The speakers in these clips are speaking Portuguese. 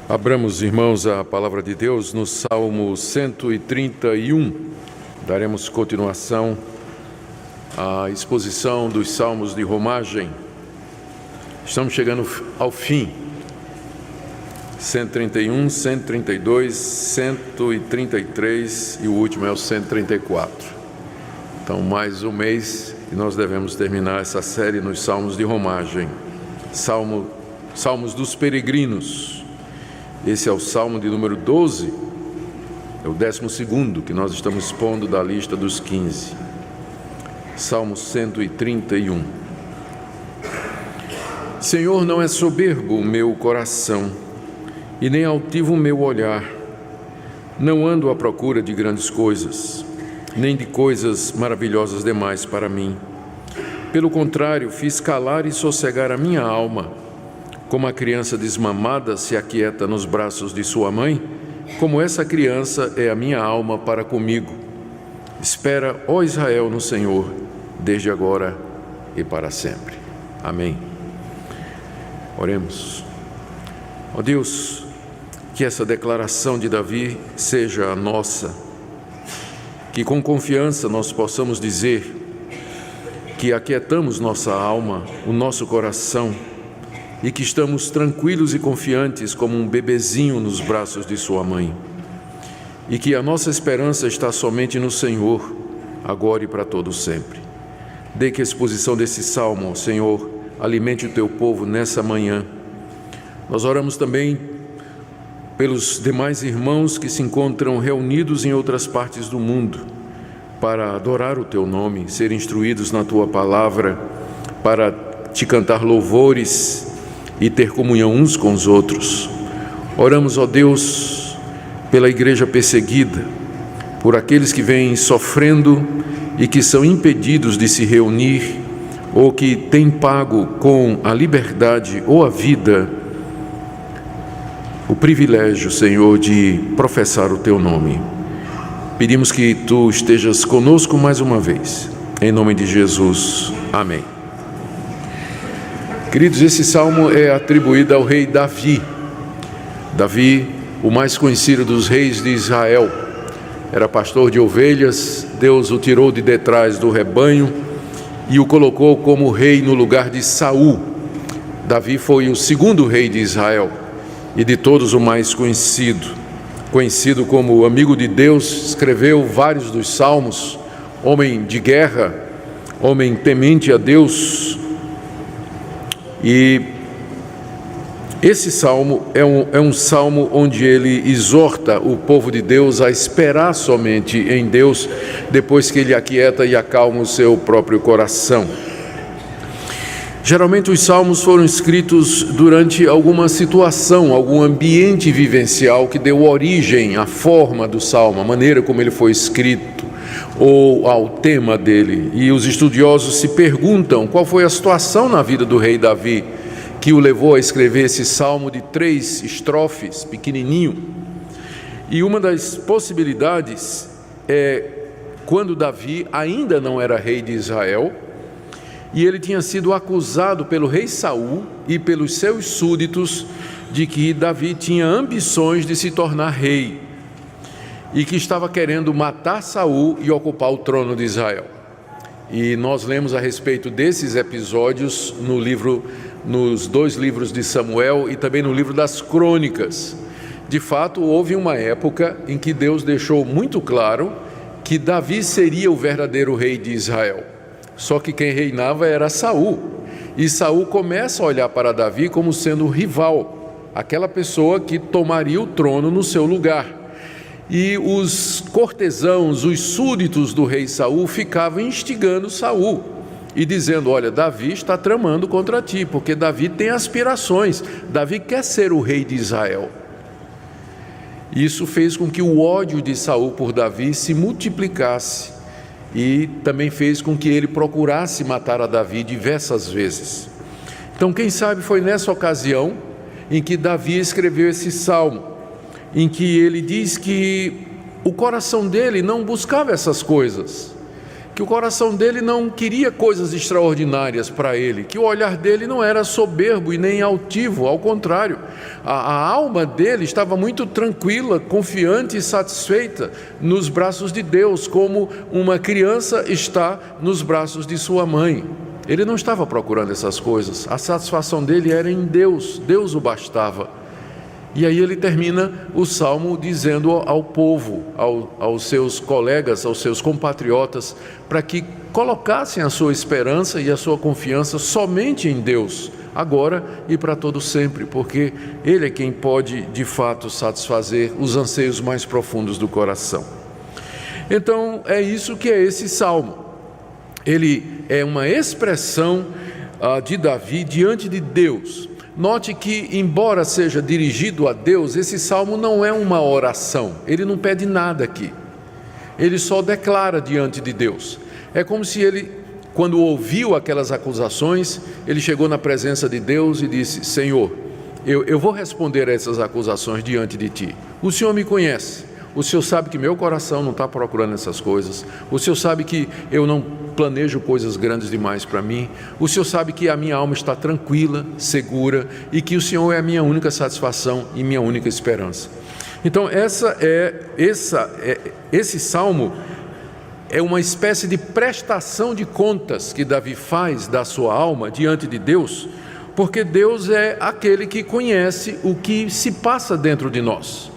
Abramos, irmãos, a palavra de Deus no Salmo 131. Daremos continuação à exposição dos salmos de romagem. Estamos chegando ao fim. 131, 132, 133 e o último é o 134. Então, mais um mês e nós devemos terminar essa série nos salmos de romagem. Salmos dos peregrinos. Esse é o salmo de número 12, é o 12º que nós estamos expondo da lista dos 15. Salmo 131. Senhor, não é soberbo o meu coração, e nem altivo o meu olhar. Não ando à procura de grandes coisas, nem de coisas maravilhosas demais para mim. Pelo contrário, fiz calar e sossegar a minha alma. Como a criança desmamada se aquieta nos braços de sua mãe, como essa criança é a minha alma para comigo. Espera, ó Israel, no Senhor, desde agora e para sempre. Amém. Oremos. Ó Deus, que essa declaração de Davi seja a nossa, que com confiança nós possamos dizer que aquietamos nossa alma, o nosso coração, e que estamos tranquilos e confiantes como um bebezinho nos braços de sua mãe, e que a nossa esperança está somente no Senhor, agora e para todo sempre. Dê que a exposição desse salmo, Senhor, alimente o teu povo nessa manhã. Nós oramos também pelos demais irmãos que se encontram reunidos em outras partes do mundo para adorar o teu nome, ser instruídos na tua palavra, para te cantar louvores e ter comunhão uns com os outros. Oramos, ó Deus, pela igreja perseguida, por aqueles que vêm sofrendo e que são impedidos de se reunir, ou que têm pago com a liberdade ou a vida o privilégio, Senhor, de professar o teu nome. Pedimos que tu estejas conosco mais uma vez. Em nome de Jesus. Amém. Queridos, esse salmo é atribuído ao rei Davi. Davi, o mais conhecido dos reis de Israel, era pastor de ovelhas. Deus o tirou de detrás do rebanho e o colocou como rei no lugar de Saul. Davi foi o segundo rei de Israel e de todos o mais conhecido. Conhecido como amigo de Deus, escreveu vários dos salmos, homem de guerra, homem temente a Deus. E esse salmo é um salmo onde ele exorta o povo de Deus a esperar somente em Deus, depois que ele aquieta e acalma o seu próprio coração. Geralmente os salmos foram escritos durante alguma situação, algum ambiente vivencial que deu origem à forma do salmo, a maneira como ele foi escrito, ou ao tema dele. E os estudiosos se perguntam qual foi a situação na vida do rei Davi que o levou a escrever esse salmo de 3 estrofes, pequenininho. E uma das possibilidades é quando Davi ainda não era rei de Israel e ele tinha sido acusado pelo rei Saul e pelos seus súditos de que Davi tinha ambições de se tornar rei e que estava querendo matar Saul e ocupar o trono de Israel. E nós lemos a respeito desses episódios nos 2 livros de Samuel e também no livro das Crônicas. De fato, houve uma época em que Deus deixou muito claro que Davi seria o verdadeiro rei de Israel. Só que quem reinava era Saul. E Saul começa a olhar para Davi como sendo o rival, aquela pessoa que tomaria o trono no seu lugar. E os cortesãos, os súditos do rei Saul ficavam instigando Saul e dizendo: olha, Davi está tramando contra ti, porque Davi tem aspirações, Davi quer ser o rei de Israel. Isso fez com que o ódio de Saul por Davi se multiplicasse e também fez com que ele procurasse matar a Davi diversas vezes. Então, quem sabe foi nessa ocasião em que Davi escreveu esse salmo, em que ele diz que o coração dele não buscava essas coisas, que o coração dele não queria coisas extraordinárias para ele, que o olhar dele não era soberbo e nem altivo, ao contrário, a alma dele estava muito tranquila, confiante e satisfeita nos braços de Deus, como uma criança está nos braços de sua mãe. Ele não estava procurando essas coisas, a satisfação dele era em Deus, Deus o bastava. E aí ele termina o salmo dizendo ao povo, aos seus colegas, aos seus compatriotas, para que colocassem a sua esperança e a sua confiança somente em Deus, agora e para todo sempre, porque Ele é quem pode de fato satisfazer os anseios mais profundos do coração. Então é isso que é esse salmo. Ele é uma expressão de Davi diante de Deus. Note que, embora seja dirigido a Deus, esse salmo não é uma oração, ele não pede nada aqui, ele só declara diante de Deus. É como se ele, quando ouviu aquelas acusações, ele chegou na presença de Deus e disse: Senhor, eu vou responder a essas acusações diante de Ti. O Senhor me conhece. O Senhor sabe que meu coração não está procurando essas coisas. O Senhor sabe que eu não planejo coisas grandes demais para mim. O Senhor sabe que a minha alma está tranquila, segura, e que o Senhor é a minha única satisfação e minha única esperança. Então esse salmo é uma espécie de prestação de contas que Davi faz da sua alma diante de Deus, porque Deus é aquele que conhece o que se passa dentro de nós.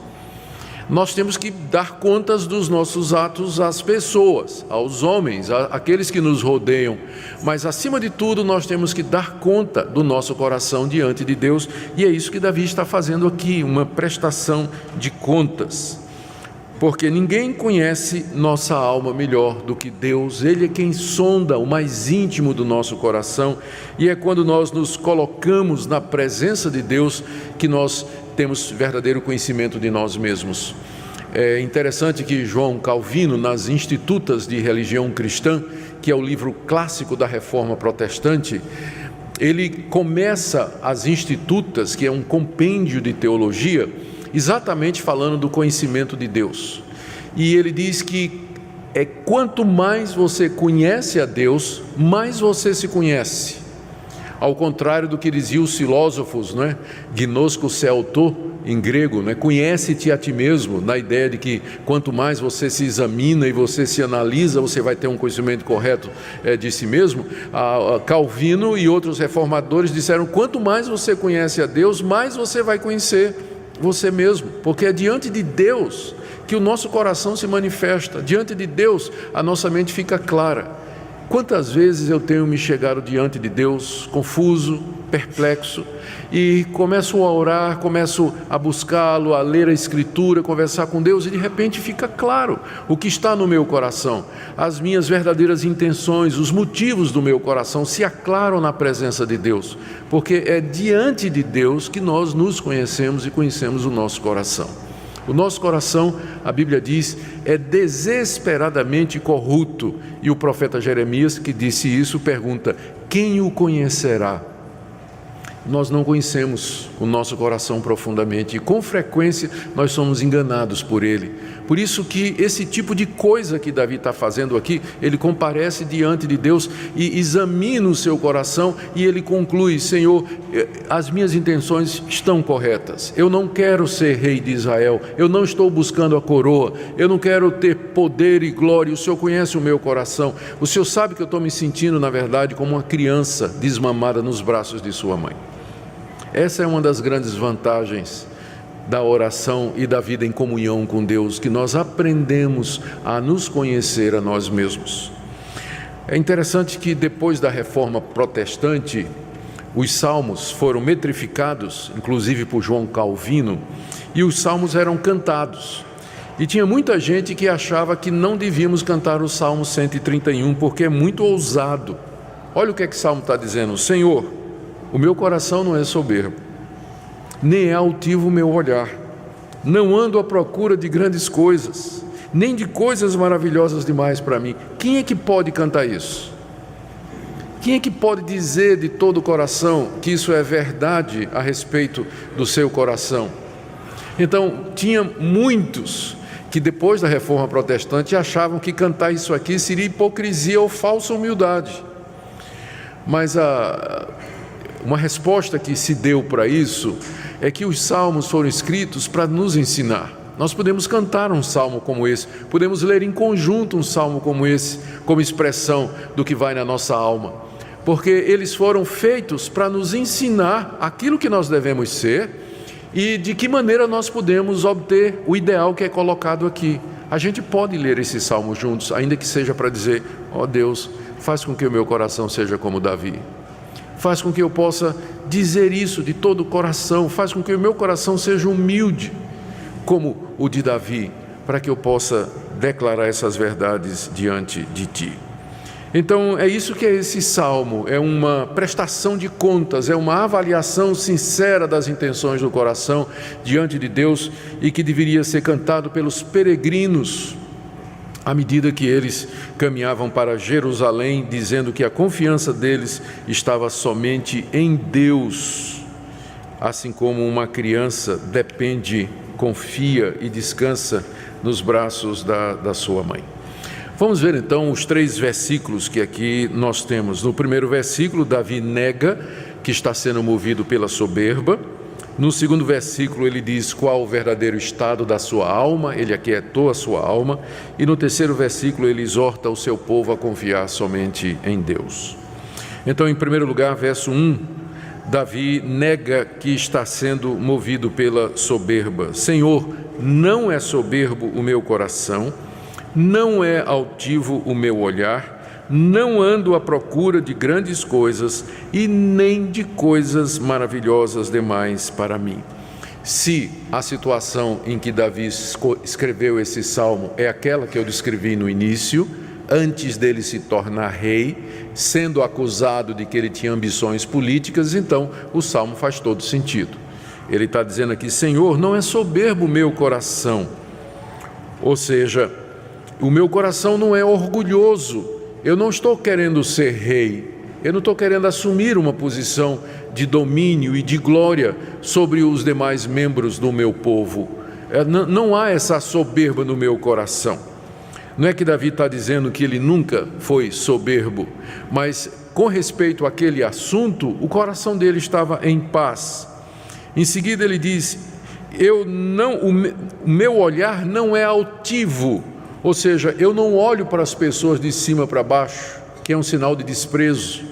Nós temos que dar contas dos nossos atos às pessoas, aos homens, àqueles que nos rodeiam. Mas, acima de tudo, nós temos que dar conta do nosso coração diante de Deus. E é isso que Davi está fazendo aqui, uma prestação de contas. Porque ninguém conhece nossa alma melhor do que Deus. Ele é quem sonda o mais íntimo do nosso coração. E é quando nós nos colocamos na presença de Deus que nós temos verdadeiro conhecimento de nós mesmos. É interessante que João Calvino, nas Institutas de Religião Cristã, que é o livro clássico da Reforma Protestante, ele começa as Institutas, que é um compêndio de teologia, exatamente falando do conhecimento de Deus. E ele diz que quanto mais você conhece a Deus, mais você se conhece. Ao contrário do que diziam os filósofos, não é? Gnosko se auto, em grego, não é? Conhece-te a ti mesmo, na ideia de que quanto mais você se examina e você se analisa, você vai ter um conhecimento correto de si mesmo. Calvino e outros reformadores disseram: quanto mais você conhece a Deus, mais você vai conhecer você mesmo, porque é diante de Deus que o nosso coração se manifesta, diante de Deus a nossa mente fica clara. Quantas vezes eu tenho me chegado diante de Deus confuso, perplexo, e começo a orar, começo a buscá-lo, a ler a Escritura, conversar com Deus, e de repente fica claro o que está no meu coração, as minhas verdadeiras intenções, os motivos do meu coração se aclaram na presença de Deus, porque é diante de Deus que nós nos conhecemos e conhecemos o nosso coração. O nosso coração, a Bíblia diz, é desesperadamente corrupto. E o profeta Jeremias, que disse isso, pergunta: quem o conhecerá? Nós não conhecemos o nosso coração profundamente e com frequência nós somos enganados por ele. Por isso que esse tipo de coisa que Davi está fazendo aqui, ele comparece diante de Deus e examina o seu coração e ele conclui: Senhor, as minhas intenções estão corretas, eu não quero ser rei de Israel, eu não estou buscando a coroa, eu não quero ter poder e glória, o Senhor conhece o meu coração, o Senhor sabe que eu estou me sentindo na verdade como uma criança desmamada nos braços de sua mãe. Essa é uma das grandes vantagens da oração e da vida em comunhão com Deus, que nós aprendemos a nos conhecer a nós mesmos. É interessante que depois da reforma protestante, os salmos foram metrificados, inclusive por João Calvino, e os salmos eram cantados. E tinha muita gente que achava que não devíamos cantar o Salmo 131, porque é muito ousado. Olha o que o Salmo está dizendo: Senhor, o meu coração não é soberbo, nem é altivo o meu olhar. Não ando à procura de grandes coisas, nem de coisas maravilhosas demais para mim. Quem é que pode cantar isso? Quem é que pode dizer de todo o coração que isso é verdade a respeito do seu coração? Então, tinha muitos que depois da Reforma Protestante achavam que cantar isso aqui seria hipocrisia ou falsa humildade. Mas uma resposta que se deu para isso é que os salmos foram escritos para nos ensinar. Nós podemos cantar um salmo como esse, podemos ler em conjunto um salmo como esse, como expressão do que vai na nossa alma, porque eles foram feitos para nos ensinar aquilo que nós devemos ser e de que maneira nós podemos obter o ideal que é colocado aqui. A gente pode ler esse salmo juntos, ainda que seja para dizer: ó Deus, faz com que o meu coração seja como Davi. Faz com que eu possa dizer isso de todo o coração, faz com que o meu coração seja humilde, como o de Davi, para que eu possa declarar essas verdades diante de Ti. Então, é isso que é esse salmo, é uma prestação de contas, é uma avaliação sincera das intenções do coração diante de Deus e que deveria ser cantado pelos peregrinos à medida que eles caminhavam para Jerusalém, dizendo que a confiança deles estava somente em Deus, assim como uma criança depende, confia e descansa nos braços da sua mãe. Vamos ver então os 3 versículos que aqui nós temos. No primeiro versículo, Davi nega que está sendo movido pela soberba. No segundo versículo, ele diz qual o verdadeiro estado da sua alma, ele aquietou a sua alma. E no terceiro versículo, ele exorta o seu povo a confiar somente em Deus. Então, em primeiro lugar, verso 1, Davi nega que está sendo movido pela soberba. Senhor, não é soberbo o meu coração, não é altivo o meu olhar, não ando à procura de grandes coisas e nem de coisas maravilhosas demais para mim. Se a situação em que Davi escreveu esse salmo é aquela que eu descrevi no início, antes dele se tornar rei, sendo acusado de que ele tinha ambições políticas, então o salmo faz todo sentido. Ele está dizendo aqui: Senhor, não é soberbo o meu coração, ou seja, o meu coração não é orgulhoso. Eu não estou querendo ser rei, eu não estou querendo assumir uma posição de domínio e de glória sobre os demais membros do meu povo. Não há essa soberba no meu coração. Não é que Davi está dizendo que ele nunca foi soberbo, mas com respeito àquele assunto, o coração dele estava em paz. Em seguida ele diz: o meu olhar não é altivo. Ou seja, eu não olho para as pessoas de cima para baixo, que é um sinal de desprezo.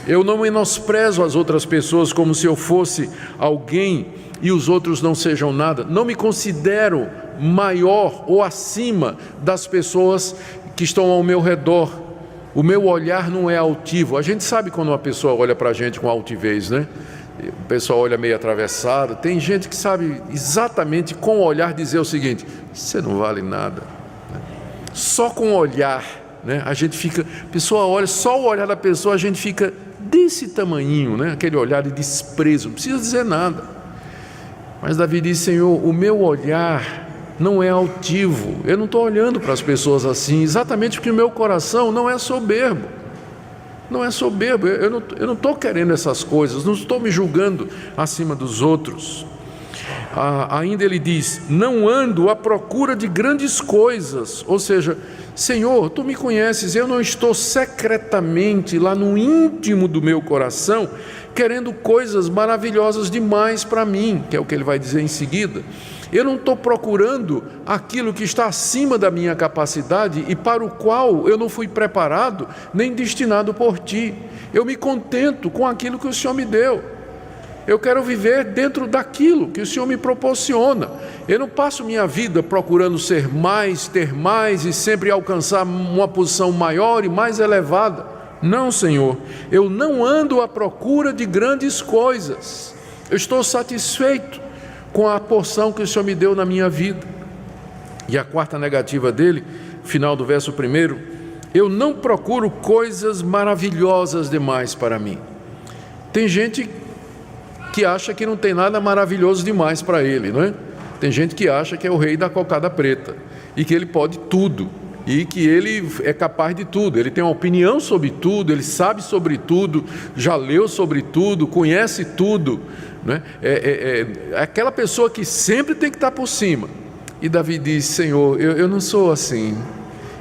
Eu não menosprezo as outras pessoas como se eu fosse alguém e os outros não sejam nada. Não me considero maior ou acima das pessoas que estão ao meu redor. O meu olhar não é altivo. A gente sabe quando uma pessoa olha para a gente com altivez, né? O pessoal olha meio atravessado. Tem gente que sabe exatamente com o olhar dizer o seguinte: você não vale nada. Só com o olhar, né? A gente fica, a pessoa olha, só o olhar da pessoa a gente fica desse tamanhinho, né? Aquele olhar de desprezo, não precisa dizer nada. Mas Davi diz: Senhor, o meu olhar não é altivo, eu não estou olhando para as pessoas assim, exatamente porque o meu coração não é soberbo. Não é soberbo, eu não estou querendo essas coisas, não estou me julgando acima dos outros. Ainda ele diz: não ando à procura de grandes coisas, ou seja, Senhor, Tu me conheces, eu não estou secretamente lá no íntimo do meu coração querendo coisas maravilhosas demais para mim, que é o que ele vai dizer em seguida. Eu não estou procurando aquilo que está acima da minha capacidade e para o qual eu não fui preparado nem destinado por Ti. Eu me contento com aquilo que o Senhor me deu. Eu quero viver dentro daquilo que o Senhor me proporciona. Eu não passo minha vida procurando ser mais, ter mais e sempre alcançar uma posição maior e mais elevada. Não, Senhor, eu não ando à procura de grandes coisas. Eu estou satisfeito com a porção que o Senhor me deu na minha vida. E a quarta negativa dele, final do verso 1, eu não procuro coisas maravilhosas demais para mim. Tem gente que acha que não tem nada maravilhoso demais para ele, não é? Tem gente que acha que é o rei da cocada preta e que ele pode tudo e que ele é capaz de tudo, ele tem uma opinião sobre tudo, ele sabe sobre tudo, já leu sobre tudo, conhece tudo, né? É aquela pessoa que sempre tem que estar por cima, E Davi diz: Senhor, eu não sou assim.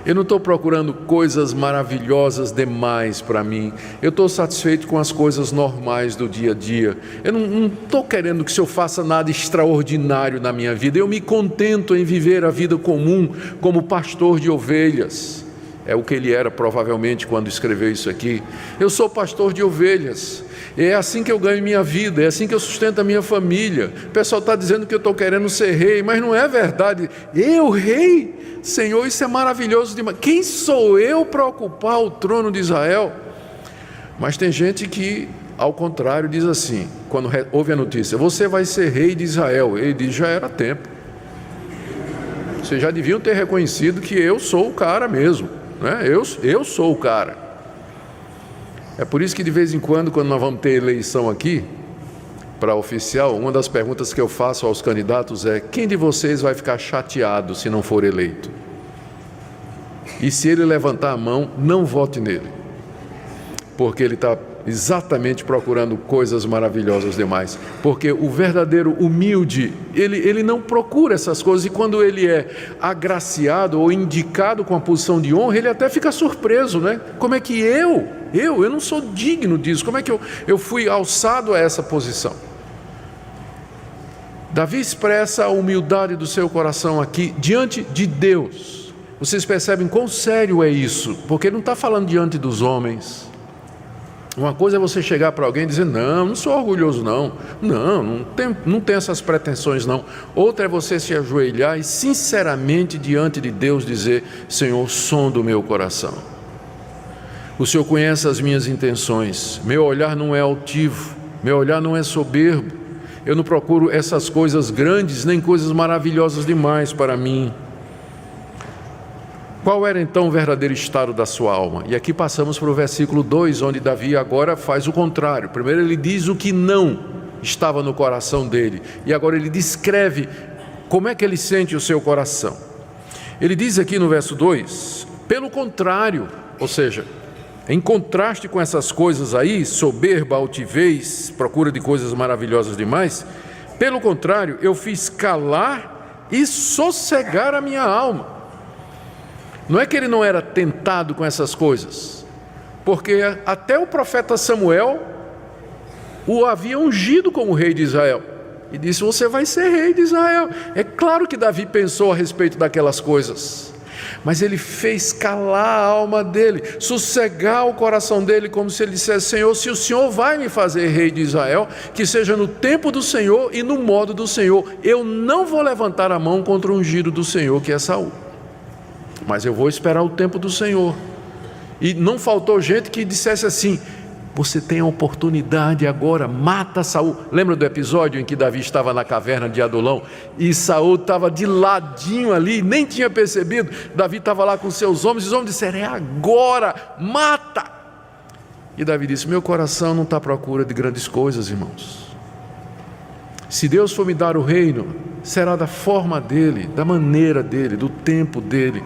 Eu não estou procurando coisas maravilhosas demais para mim. Eu estou satisfeito com as coisas normais do dia a dia. Eu não estou querendo que o Senhor faça nada extraordinário na minha vida. Eu me contento em viver a vida comum como pastor de ovelhas. É o que ele era provavelmente quando escreveu isso aqui. Eu sou pastor de ovelhas. É assim que eu ganho minha vida, é assim que eu sustento a minha família. O pessoal está dizendo que eu estou querendo ser rei, mas não é verdade. Eu, rei? Senhor, isso é maravilhoso demais. Quem sou eu para ocupar o trono de Israel? Mas tem gente que, ao contrário, diz assim, quando ouve a notícia: você vai ser rei de Israel. Ele diz: já era tempo. Vocês já deviam ter reconhecido que eu sou o cara mesmo, né? Eu sou o cara. É por isso que de vez em quando nós vamos ter eleição aqui, para oficial, uma das perguntas que eu faço aos candidatos é: quem de vocês vai ficar chateado se não for eleito? E se ele levantar a mão, não vote nele, porque ele está exatamente procurando coisas maravilhosas demais. Porque o verdadeiro humilde, ele não procura essas coisas, e quando ele é agraciado ou indicado com a posição de honra, ele até fica surpreso, né? Como é que eu não sou digno disso? Como é que eu fui alçado a essa posição? Davi expressa a humildade do seu coração aqui diante de Deus. Vocês percebem quão sério é isso? Porque ele não está falando diante dos homens. Uma coisa é você chegar para alguém e dizer: não sou orgulhoso não tenho essas pretensões não. Outra é você se ajoelhar e sinceramente diante de Deus dizer: Senhor, sonda o meu coração. O Senhor conhece as minhas intenções. Meu olhar não é altivo, meu olhar não é soberbo. Eu não procuro essas coisas grandes, nem coisas maravilhosas demais para mim. Qual era então o verdadeiro estado da sua alma? E aqui passamos para o versículo 2, onde Davi agora faz o contrário. Primeiro ele diz o que não estava no coração dele, e agora ele descreve como é que ele sente o seu coração. Ele diz aqui no verso 2, pelo contrário, ou seja, em contraste com essas coisas aí, soberba, altivez, procura de coisas maravilhosas demais, pelo contrário, eu fiz calar e sossegar a minha alma. Não é que ele não era tentado com essas coisas, porque até o profeta Samuel o havia ungido como rei de Israel, e disse: você vai ser rei de Israel. É claro que Davi pensou a respeito daquelas coisas, mas ele fez calar a alma dele, sossegar o coração dele, como se ele dissesse: Senhor, se o Senhor vai me fazer rei de Israel, que seja no tempo do Senhor e no modo do Senhor. Eu não vou levantar a mão contra o ungido do Senhor, que é Saul, mas eu vou esperar o tempo do Senhor. E não faltou gente que dissesse assim: você tem a oportunidade agora, mata Saul. Lembra do episódio em que Davi estava na caverna de Adulão e Saul estava de ladinho ali, nem tinha percebido? Davi estava lá com seus homens, e os homens disseram: é agora, mata. E Davi disse: meu coração não está à procura de grandes coisas, irmãos. Se Deus for me dar o reino, será da forma dele, da maneira dele, do tempo dele.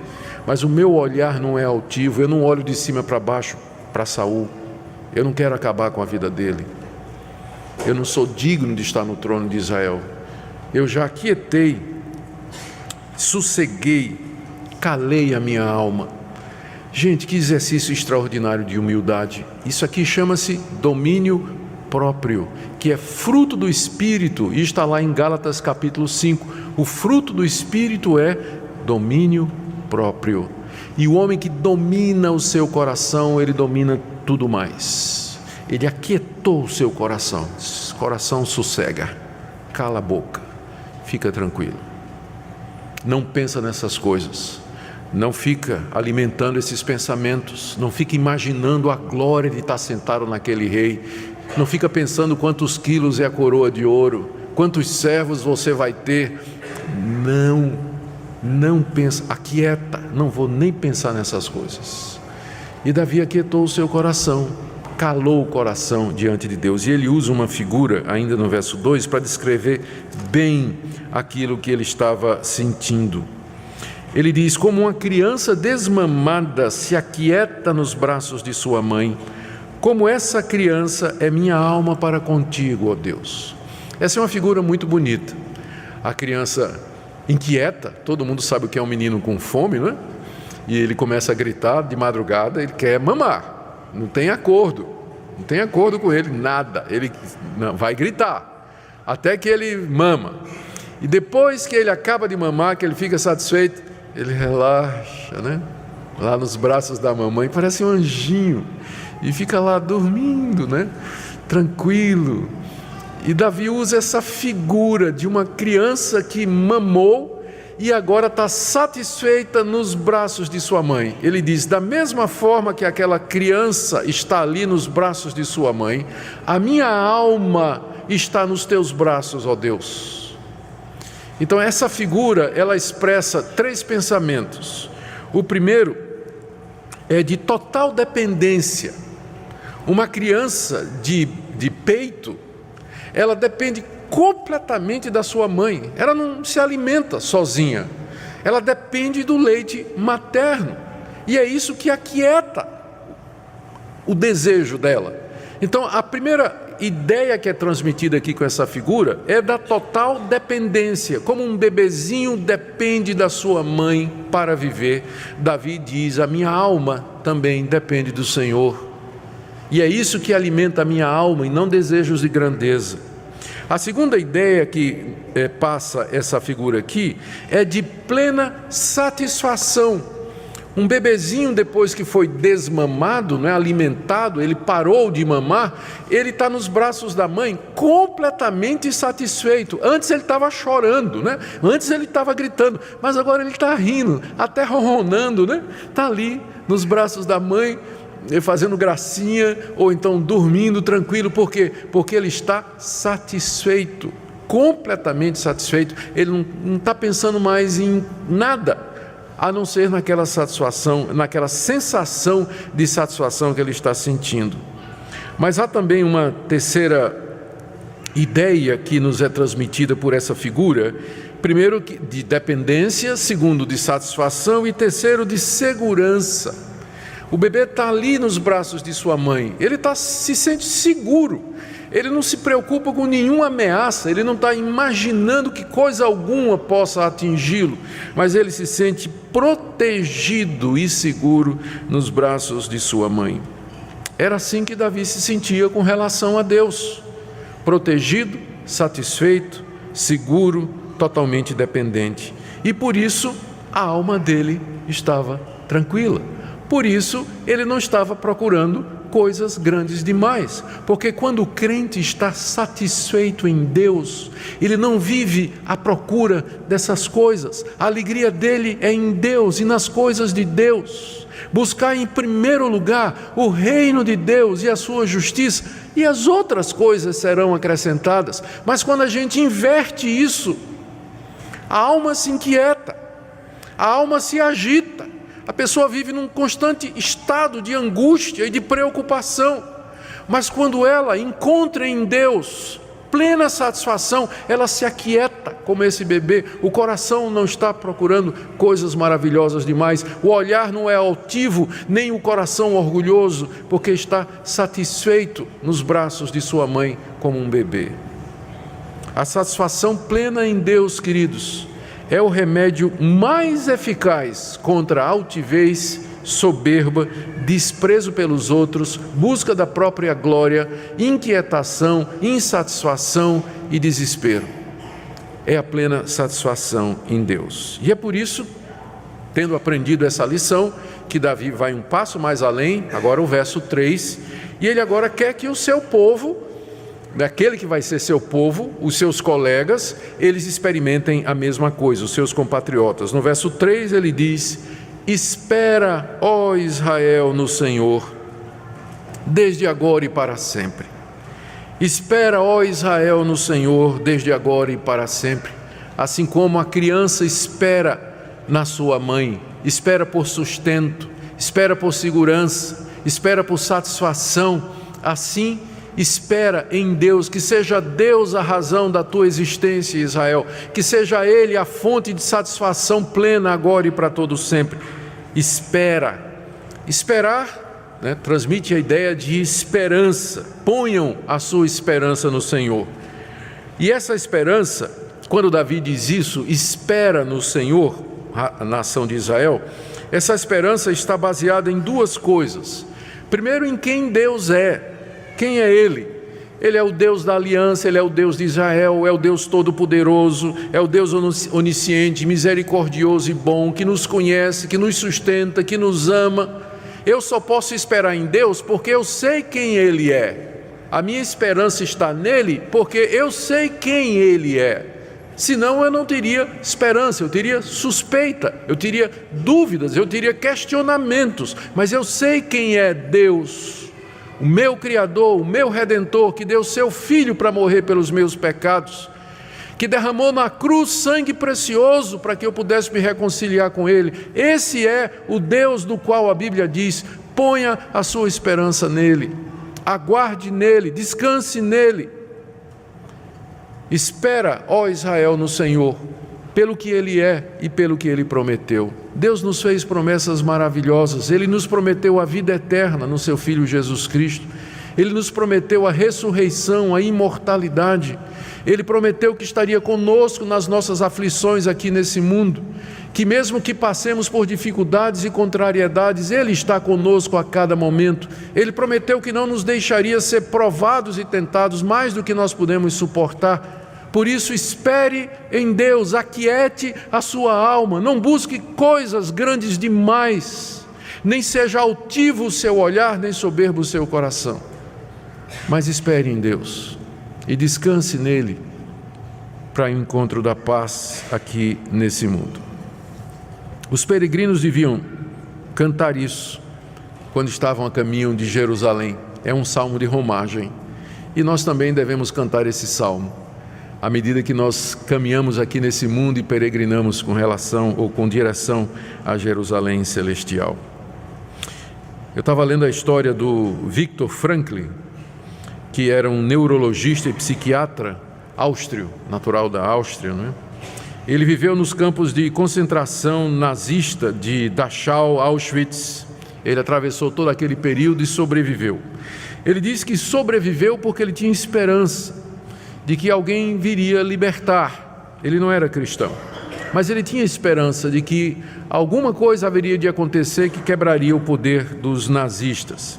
Mas o meu olhar não é altivo, eu não olho de cima para baixo para Saul. Eu não quero acabar com a vida dele. Eu não sou digno de estar no trono de Israel. Eu já aquietei, sosseguei, calei a minha alma. Gente, que exercício extraordinário de humildade. Isso aqui chama-se domínio próprio, que é fruto do Espírito, e está lá em Gálatas capítulo 5. O fruto do Espírito é domínio próprio. E o homem que domina o seu coração, ele domina tudo mais. Ele aquietou o seu coração. Coração, sossega, cala a boca, fica tranquilo. Não pensa nessas coisas. Não fica alimentando esses pensamentos. Não fica imaginando a glória de estar sentado naquele rei. Não fica pensando quantos quilos é a coroa de ouro, quantos servos você vai ter. Não pensa, aquieta, não vou nem pensar nessas coisas. E Davi aquietou o seu coração, calou o coração diante de Deus. E ele usa uma figura, ainda no verso 2, para descrever bem aquilo que ele estava sentindo. Ele diz: como uma criança desmamada se aquieta nos braços de sua mãe, como essa criança é minha alma para contigo, ó Deus. Essa é uma figura muito bonita. A criança inquieta. Todo mundo sabe o que é um menino com fome, não é? E ele começa a gritar de madrugada, ele quer mamar, não tem acordo com ele, nada, ele não, vai gritar, até que ele mama, e depois que ele acaba de mamar, que ele fica satisfeito, ele relaxa, né? Lá nos braços da mamãe, parece um anjinho, e fica lá dormindo, né? Tranquilo. E Davi usa essa figura de uma criança que mamou e agora está satisfeita nos braços de sua mãe. Ele diz: da mesma forma que aquela criança está ali nos braços de sua mãe, a minha alma está nos teus braços, ó Deus. Então essa figura, ela expressa 3 pensamentos. O primeiro é de total dependência. Uma criança de peito, ela depende completamente da sua mãe, ela não se alimenta sozinha, ela depende do leite materno, e é isso que aquieta o desejo dela. Então a primeira ideia que é transmitida aqui com essa figura é da total dependência, como um bebezinho depende da sua mãe para viver. Davi diz: a minha alma também depende do Senhor, e é isso que alimenta a minha alma, e não desejos de grandeza. A segunda ideia que passa essa figura aqui é de plena satisfação. Um bebezinho, depois que foi desmamado, alimentado, ele parou de mamar, ele está nos braços da mãe completamente satisfeito. Antes ele estava chorando, antes ele estava gritando, mas agora ele está rindo, até ronronando, está ali nos braços da mãe, fazendo gracinha, ou então dormindo tranquilo. Por quê? Porque ele está satisfeito, completamente satisfeito. Ele não está pensando mais em nada, a não ser naquela satisfação, naquela sensação de satisfação que ele está sentindo. Mas há também uma terceira ideia que nos é transmitida por essa figura. Primeiro, de dependência; segundo, de satisfação; e terceiro, de segurança. O bebê está ali nos braços de sua mãe, ele se sente seguro, ele não se preocupa com nenhuma ameaça, ele não está imaginando que coisa alguma possa atingi-lo, mas ele se sente protegido e seguro nos braços de sua mãe. Era assim que Davi se sentia com relação a Deus: protegido, satisfeito, seguro, totalmente dependente. E por isso a alma dele estava tranquila. Por isso, ele não estava procurando coisas grandes demais, porque quando o crente está satisfeito em Deus, ele não vive à procura dessas coisas. A alegria dele é em Deus e nas coisas de Deus. Buscar em primeiro lugar o reino de Deus e a sua justiça, e as outras coisas serão acrescentadas. Mas quando a gente inverte isso, a alma se inquieta, a alma se agita. A pessoa vive num constante estado de angústia e de preocupação. Mas quando ela encontra em Deus plena satisfação, ela se aquieta como esse bebê. O coração não está procurando coisas maravilhosas demais. O olhar não é altivo, nem o coração orgulhoso, porque está satisfeito nos braços de sua mãe como um bebê. A satisfação plena em Deus, queridos, é o remédio mais eficaz contra a altivez, soberba, desprezo pelos outros, busca da própria glória, inquietação, insatisfação e desespero. É a plena satisfação em Deus. E é por isso, tendo aprendido essa lição, que Davi vai um passo mais além, agora o verso 3, e ele agora quer que o seu povo, daquele que vai ser seu povo, os seus colegas, eles experimentem a mesma coisa, os seus compatriotas. No verso 3 ele diz: espera, ó Israel, no Senhor, desde agora e para sempre. Espera, ó Israel, no Senhor, desde agora e para sempre. Assim como a criança espera na sua mãe, espera por sustento, espera por segurança, espera por satisfação, assim espera em Deus, que seja Deus a razão da tua existência, Israel, que seja Ele a fonte de satisfação plena agora e para todo sempre. Espera. Esperar, transmite a ideia de esperança. Ponham a sua esperança no Senhor. E essa esperança, quando Davi diz isso, espera no Senhor, a nação de Israel, essa esperança está baseada em duas coisas. Primeiro, em quem Deus é. Quem é Ele? Ele é o Deus da aliança, Ele é o Deus de Israel, é o Deus todo-poderoso, é o Deus onisciente, misericordioso e bom, que nos conhece, que nos sustenta, que nos ama. Eu só posso esperar em Deus porque eu sei quem Ele é. A minha esperança está nele porque eu sei quem Ele é. Senão eu não teria esperança, eu teria suspeita, eu teria dúvidas, eu teria questionamentos. Mas eu sei quem é Deus, o meu Criador, o meu Redentor, que deu seu Filho para morrer pelos meus pecados, que derramou na cruz sangue precioso para que eu pudesse me reconciliar com Ele. Esse é o Deus do qual a Bíblia diz: ponha a sua esperança nele, aguarde nele, descanse nele. Espera, ó Israel, no Senhor, pelo que Ele é e pelo que Ele prometeu. Deus nos fez promessas maravilhosas. Ele nos prometeu a vida eterna no seu Filho Jesus Cristo. Ele nos prometeu a ressurreição, a imortalidade. Ele prometeu que estaria conosco nas nossas aflições aqui nesse mundo, que mesmo que passemos por dificuldades e contrariedades, Ele está conosco a cada momento. Ele prometeu que não nos deixaria ser provados e tentados mais do que nós podemos suportar. Por isso, espere em Deus, aquiete a sua alma, não busque coisas grandes demais, nem seja altivo o seu olhar, nem soberbo o seu coração, mas espere em Deus e descanse nele para o encontro da paz aqui nesse mundo. Os peregrinos deviam cantar isso quando estavam a caminho de Jerusalém. É um salmo de romagem e nós também devemos cantar esse salmo à medida que nós caminhamos aqui nesse mundo e peregrinamos com relação ou com direção a Jerusalém celestial. Eu estava lendo a história do Viktor Frankl, que era um neurologista e psiquiatra áustrio, natural da Áustria, não é? Ele viveu nos campos de concentração nazista de Dachau, Auschwitz. Ele atravessou todo aquele período e sobreviveu. Ele disse que sobreviveu porque ele tinha esperança de que alguém viria libertar. Ele não era cristão, mas ele tinha esperança de que alguma coisa haveria de acontecer que quebraria o poder dos nazistas.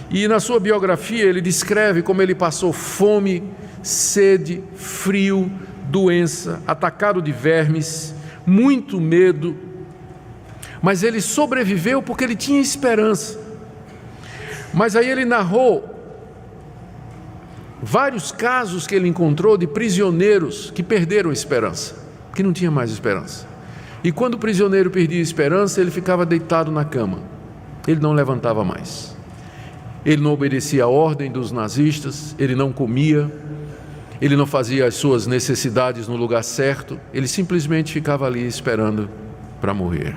E na sua biografia ele descreve como ele passou fome, sede, frio, doença, atacado de vermes, muito medo, mas ele sobreviveu porque ele tinha esperança. Mas aí ele narrou vários casos que ele encontrou de prisioneiros que perderam a esperança, que não tinha mais esperança. E quando o prisioneiro perdia a esperança, ele ficava deitado na cama, ele não levantava mais. Ele não obedecia a ordem dos nazistas, ele não comia, ele não fazia as suas necessidades no lugar certo, ele simplesmente ficava ali esperando para morrer.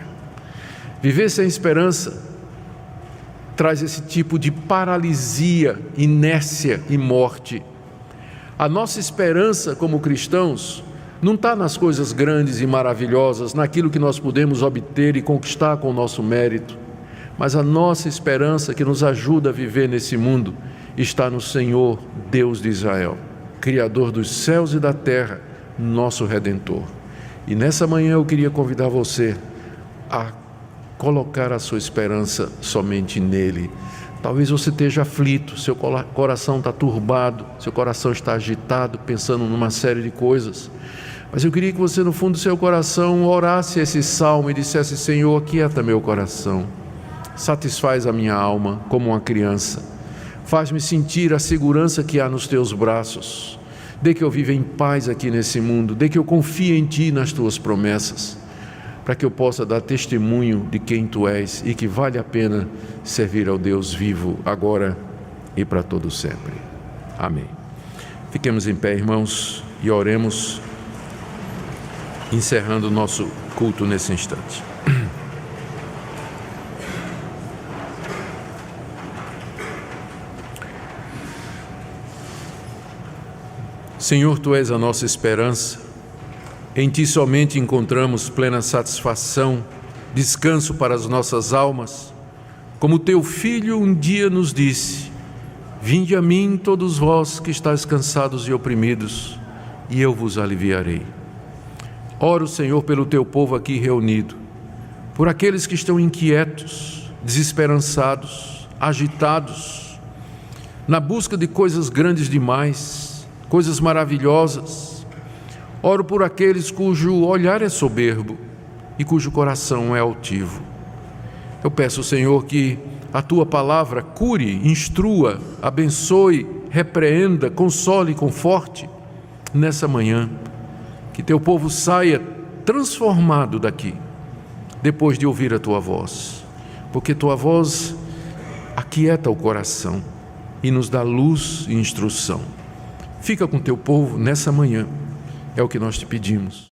Viver sem esperança traz esse tipo de paralisia, inércia e morte. A nossa esperança como cristãos não está nas coisas grandes e maravilhosas, naquilo que nós podemos obter e conquistar com o nosso mérito, mas a nossa esperança que nos ajuda a viver nesse mundo está no Senhor, Deus de Israel, Criador dos céus e da terra, nosso Redentor. E nessa manhã eu queria convidar você a colocar a sua esperança somente nele. Talvez você esteja aflito, seu coração está turbado, seu coração está agitado, pensando numa série de coisas, mas eu queria que você no fundo do seu coração orasse esse salmo e dissesse: Senhor, aquieta meu coração, satisfaz a minha alma como uma criança, faz-me sentir a segurança que há nos teus braços, dê que eu viva em paz aqui nesse mundo, dê que eu confie em ti, nas tuas promessas, para que eu possa dar testemunho de quem tu és e que vale a pena servir ao Deus vivo, agora e para todo sempre. Amém. Fiquemos em pé, irmãos, e oremos, encerrando o nosso culto nesse instante. Senhor, tu és a nossa esperança. Em Ti somente encontramos plena satisfação, descanso para as nossas almas. Como Teu Filho um dia nos disse: vinde a mim todos vós que estáis cansados e oprimidos, e eu vos aliviarei. Oro, Senhor, pelo teu povo aqui reunido, por aqueles que estão inquietos, desesperançados, agitados, na busca de coisas grandes demais, coisas maravilhosas. Oro por aqueles cujo olhar é soberbo e cujo coração é altivo. Eu peço, Senhor, que a tua palavra cure, instrua, abençoe, repreenda, console e conforte nessa manhã. Que teu povo saia transformado daqui, depois de ouvir a tua voz, porque tua voz aquieta o coração e nos dá luz e instrução. Fica com teu povo nessa manhã, é o que nós te pedimos.